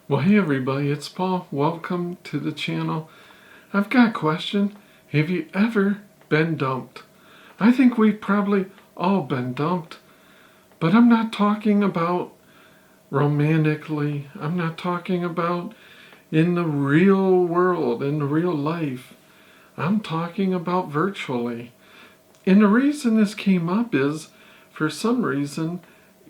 Well, hey everybody, it's Paul. Welcome to the channel. I've got a question. Have you ever been dumped? I think we've probably all been dumped, but I'm not talking about romantically. I'm not talking about in the real world, in the real life. I'm talking about virtually. And the reason this came up is, for some reason,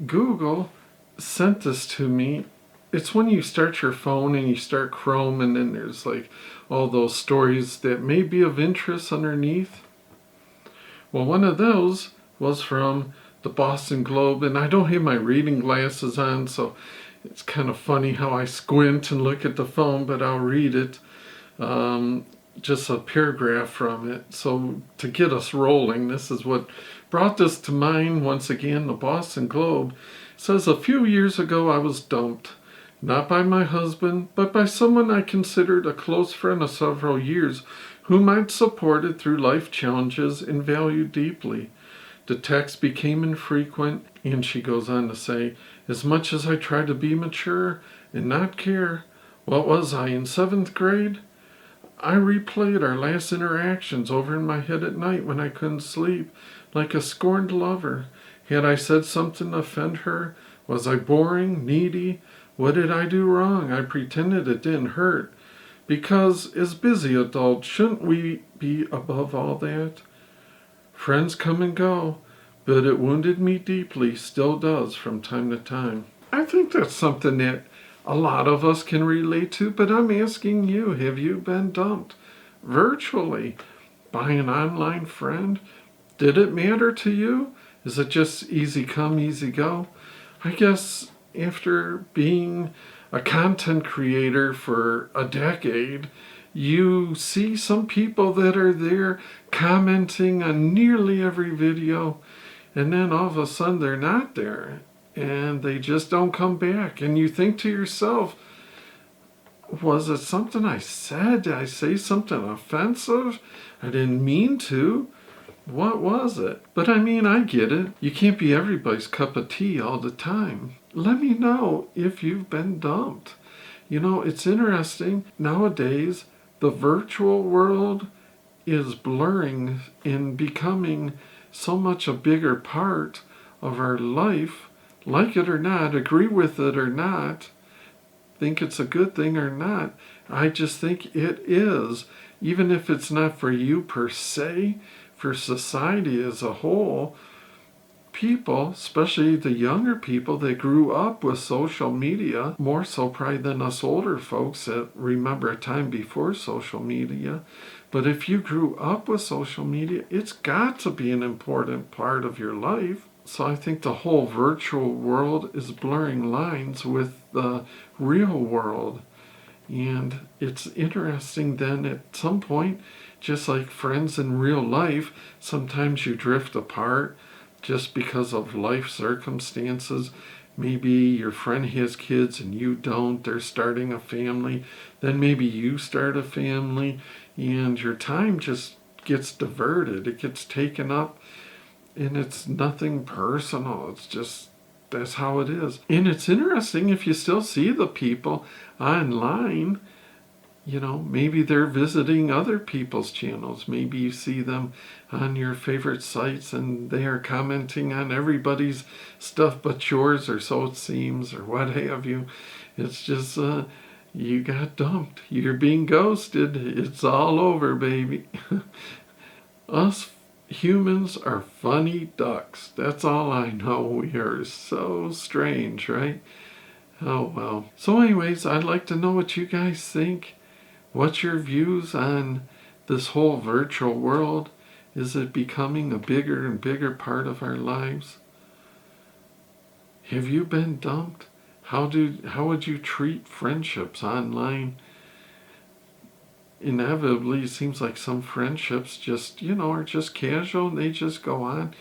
Google sent this to me. It's when you start your phone and you start Chrome, and then there's like all those stories that may be of interest underneath. Well, one of those was from the Boston Globe, and I don't have my reading glasses on, so it's kind of funny how I squint and look at the phone, but I'll read it. Just a paragraph from it. So to get us rolling, this is what brought this to mind. Once again, the Boston Globe says, a few years ago I was dumped, not by my husband, but by someone I considered a close friend of several years, whom I'd supported through life challenges and valued deeply. The texts became infrequent, and she goes on to say, as much as I tried to be mature and not care, what was I, in 7th grade? I replayed our last interactions over in my head at night when I couldn't sleep, like a scorned lover. Had I said something to offend her? Was I boring, needy? What did I do wrong? I pretended it didn't hurt. Because, as busy adults, shouldn't we be above all that? Friends come and go, but it wounded me deeply, still does from time to time. I think that's something that a lot of us can relate to, but I'm asking you, have you been dumped virtually by an online friend? Did it matter to you? Is it just easy come, easy go? I guess after being a content creator for a decade, you see some people that are there commenting on nearly every video, and then all of a sudden they're not there. And they just don't come back. And you think to yourself, was it something I said? Did I say something offensive? I didn't mean to. What was it? But I mean, I get it. You can't be everybody's cup of tea all the time. Let me know if you've been dumped. You know, it's interesting. Nowadays, the virtual world is blurring and becoming so much a bigger part of our life. Like it or not, agree with it or not, think it's a good thing or not, I just think it is. Even if it's not for you per se, for society as a whole, people, especially the younger people that grew up with social media, more so probably than us older folks that remember a time before social media, but if you grew up with social media, it's got to be an important part of your life. So I think the whole virtual world is blurring lines with the real world. And it's interesting then at some point, just like friends in real life, sometimes you drift apart just because of life circumstances. Maybe your friend has kids and you don't, they're starting a family. Then maybe you start a family and your time just gets diverted. It gets taken up. And it's nothing personal. It's just, that's how it is. And it's interesting if you still see the people online, you know, maybe they're visiting other people's channels. Maybe you see them on your favorite sites and they are commenting on everybody's stuff but yours, or so it seems, or what have you. It's just, you got dumped. You're being ghosted. It's all over, baby. Us humans are funny ducks. That's all I know. We are so strange, right? Oh well. So anyways, I'd like to know what you guys think. What's your views on this whole virtual world? Is it becoming a bigger and bigger part of our lives? Have you been dumped? How would you treat friendships online? Inevitably, it seems like some friendships just, you know, are just casual and they just go on.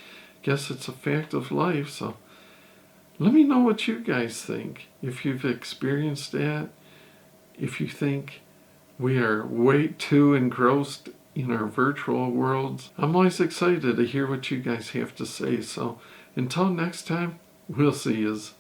Guess it's a fact of life. So let me know what you guys think. If you've experienced that, if you think we are way too engrossed in our virtual worlds. I'm always excited to hear what you guys have to say. So until next time, we'll see yous.